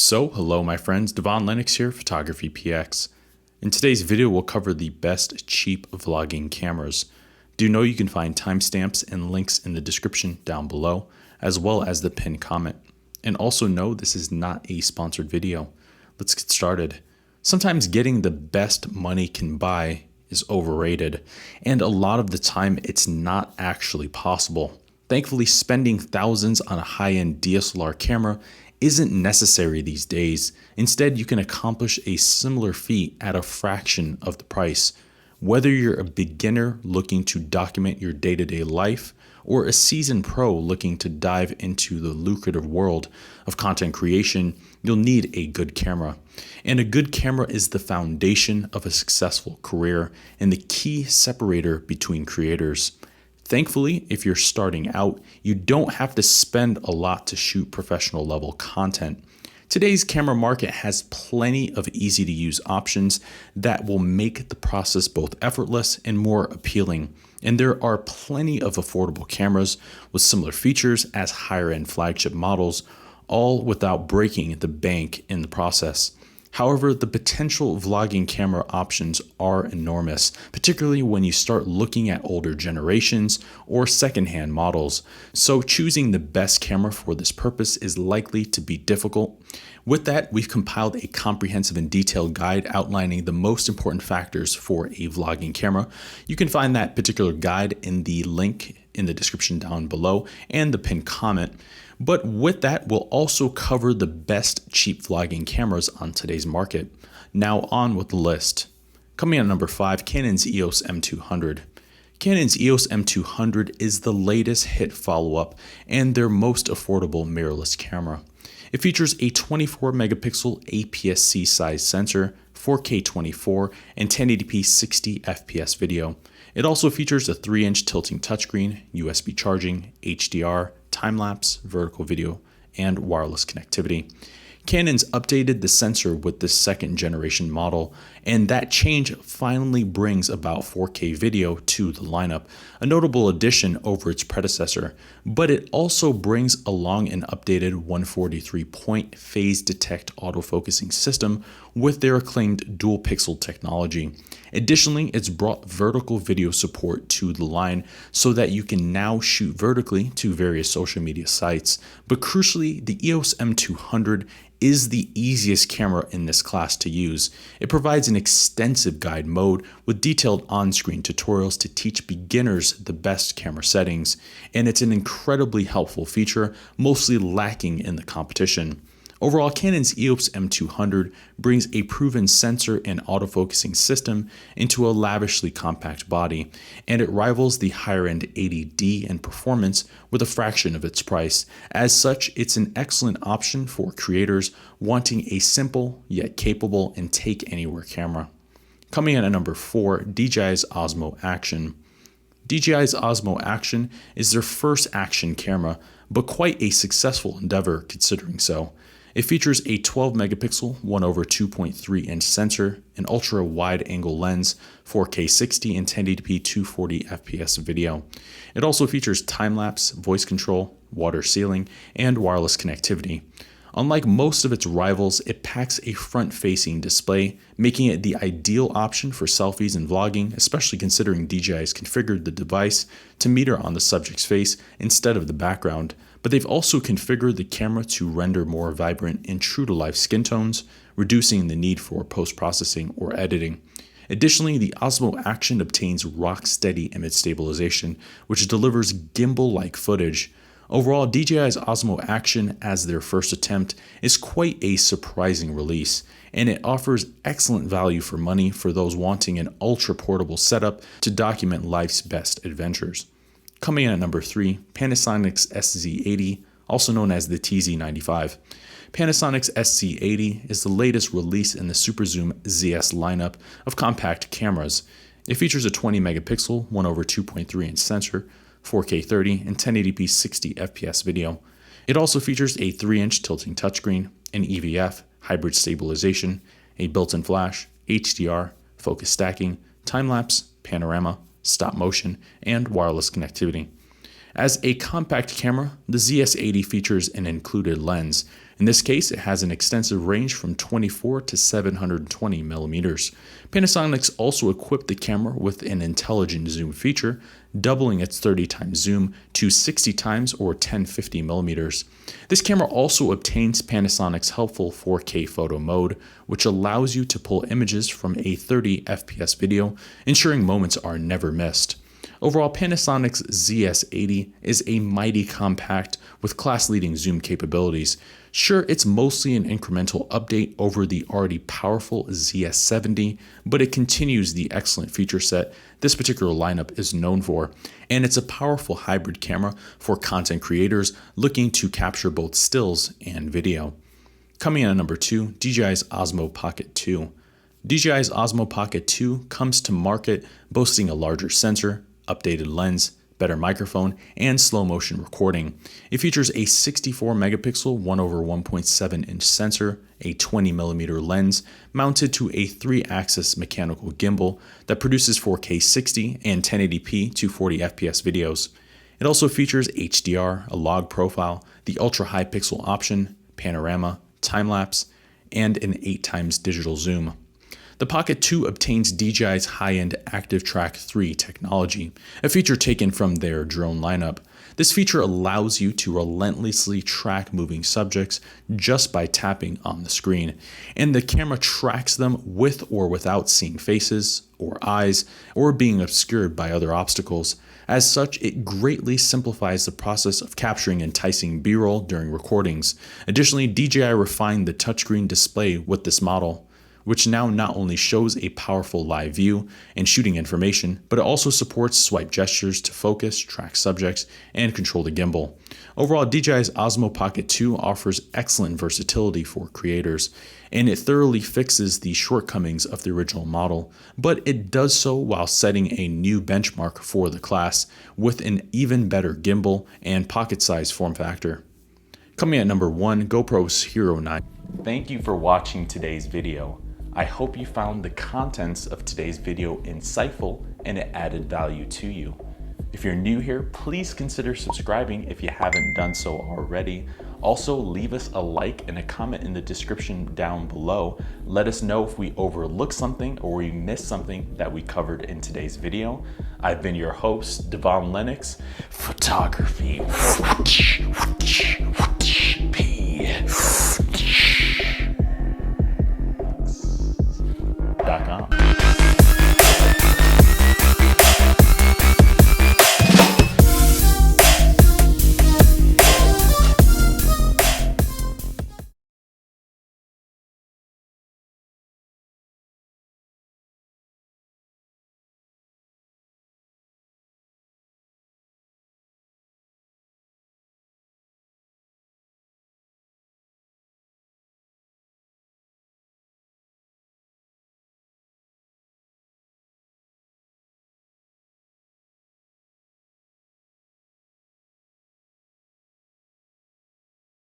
So, hello my friends, Devaun Lennox here, PhotographyPX. In today's video, we'll cover the best cheap vlogging cameras. Do know you can find timestamps and links in the description down below, as well as the pinned comment. And also know this is not a sponsored video. Let's get started. Sometimes getting the best money can buy is overrated, and a lot of the time it's not actually possible. Thankfully, spending thousands on a high-end DSLR camera isn't necessary these days. Instead, you can accomplish a similar feat at a fraction of the price. Whether you're a beginner looking to document your day-to-day life or a seasoned pro looking to dive into the lucrative world of content creation, you'll need a good camera. And a good camera is the foundation of a successful career and the key separator between creators. Thankfully, if you're starting out, you don't have to spend a lot to shoot professional level content. Today's camera market has plenty of easy to use options that will make the process both effortless and more appealing. And there are plenty of affordable cameras with similar features as higher end flagship models, all without breaking the bank in the process. However, the potential vlogging camera options are enormous, particularly when you start looking at older generations or secondhand models. So choosing the best camera for this purpose is likely to be difficult. With that, we've compiled a comprehensive and detailed guide outlining the most important factors for a vlogging camera. You can find that particular guide in the link in the description down below and the pinned comment. But with that, we'll also cover the best cheap vlogging cameras on today's market. Now on with the list. Coming in at number 5, Canon's EOS M200. Canon's EOS M200 is the latest hit follow-up and their most affordable mirrorless camera. It features a 24 megapixel APS-C size sensor, 4K 24, and 1080p 60 FPS video. It also features a 3-inch tilting touchscreen, USB charging, HDR, time-lapse, vertical video, and wireless connectivity. Canon's updated the sensor with the second generation model, and that change finally brings about 4K video to the lineup, a notable addition over its predecessor, but it also brings along an updated 143-point phase detect autofocusing system with their acclaimed dual pixel technology. Additionally, it's brought vertical video support to the line so that you can now shoot vertically to various social media sites. But crucially, the EOS M200 is the easiest camera in this class to use. It provides an extensive guide mode with detailed on-screen tutorials to teach beginners the best camera settings, and it's an incredibly helpful feature, mostly lacking in the competition. Overall, Canon's EOS M200 brings a proven sensor and autofocusing system into a lavishly compact body, and it rivals the higher-end 80D in performance with a fraction of its price. As such, it's an excellent option for creators wanting a simple yet capable and take-anywhere camera. Coming in at number 4, DJI's Osmo Action. DJI's Osmo Action is their first action camera, but quite a successful endeavor considering so. It features a 12 megapixel 1/2.3 inch sensor, an ultra wide angle lens, 4K 60 and 1080p 240 FPS video. It also features time-lapse, voice control, water sealing, and wireless connectivity. Unlike most of its rivals, it packs a front-facing display, making it the ideal option for selfies and vlogging, especially considering DJI has configured the device to meter on the subject's face instead of the background. But they've also configured the camera to render more vibrant and true-to-life skin tones, reducing the need for post-processing or editing. Additionally, the Osmo Action obtains rock-steady image stabilization, which delivers gimbal-like footage. Overall, DJI's Osmo Action as their first attempt is quite a surprising release, and it offers excellent value for money for those wanting an ultra-portable setup to document life's best adventures. Coming in at number 3, Panasonic's SZ80, also known as the TZ95. Panasonic's SZ80 is the latest release in the Super Zoom ZS lineup of compact cameras. It features a 20 megapixel 1/2.3 inch sensor, 4K 30 and 1080p 60 FPS video. It also features a 3-inch tilting touchscreen, an EVF, hybrid stabilization, a built-in flash, HDR, focus stacking, time-lapse, panorama, stop motion, and wireless connectivity. As a compact camera, the ZS80 features an included lens. In this case, it has an extensive range from 24 to 720 millimeters. Panasonic's also equipped the camera with an intelligent zoom feature, doubling its 30 times zoom to 60 times or 1050 millimeters. This camera also obtains Panasonic's helpful 4K photo mode, which allows you to pull images from a 30 FPS video, ensuring moments are never missed. Overall, Panasonic's ZS-80 is a mighty compact with class-leading zoom capabilities. Sure, it's mostly an incremental update over the already powerful ZS-70, but it continues the excellent feature set this particular lineup is known for, and it's a powerful hybrid camera for content creators looking to capture both stills and video. Coming in at number 2, DJI's Osmo Pocket 2. DJI's Osmo Pocket 2 comes to market boasting a larger sensor, updated lens, better microphone, and slow motion recording. It features a 64 megapixel 1/1.7 inch sensor, a 20 millimeter lens mounted to a 3-axis mechanical gimbal that produces 4K 60 and 1080p to 40 FPS videos. It also features HDR, a log profile, the ultra high pixel option, panorama, time-lapse, and an 8x digital zoom. The Pocket 2 obtains DJI's high-end Active Track 3 technology, a feature taken from their drone lineup. This feature allows you to relentlessly track moving subjects just by tapping on the screen, and the camera tracks them with or without seeing faces or eyes or being obscured by other obstacles. As such, it greatly simplifies the process of capturing enticing B-roll during recordings. Additionally, DJI refined the touchscreen display with this model, which now not only shows a powerful live view and shooting information, but it also supports swipe gestures to focus, track subjects, and control the gimbal. Overall, DJI's Osmo Pocket 2 offers excellent versatility for creators, and it thoroughly fixes the shortcomings of the original model, but it does so while setting a new benchmark for the class with an even better gimbal and pocket-sized form factor. Coming at number 1, GoPro's Hero 9. Thank you for watching today's video. I hope you found the contents of today's video insightful and it added value to you. If you're new here, please consider subscribing if you haven't done so already. Also, leave us a like and a comment in the description down below. Let us know if we overlooked something or we missed something that we covered in today's video. I've been your host, Devaun Lennox, photography.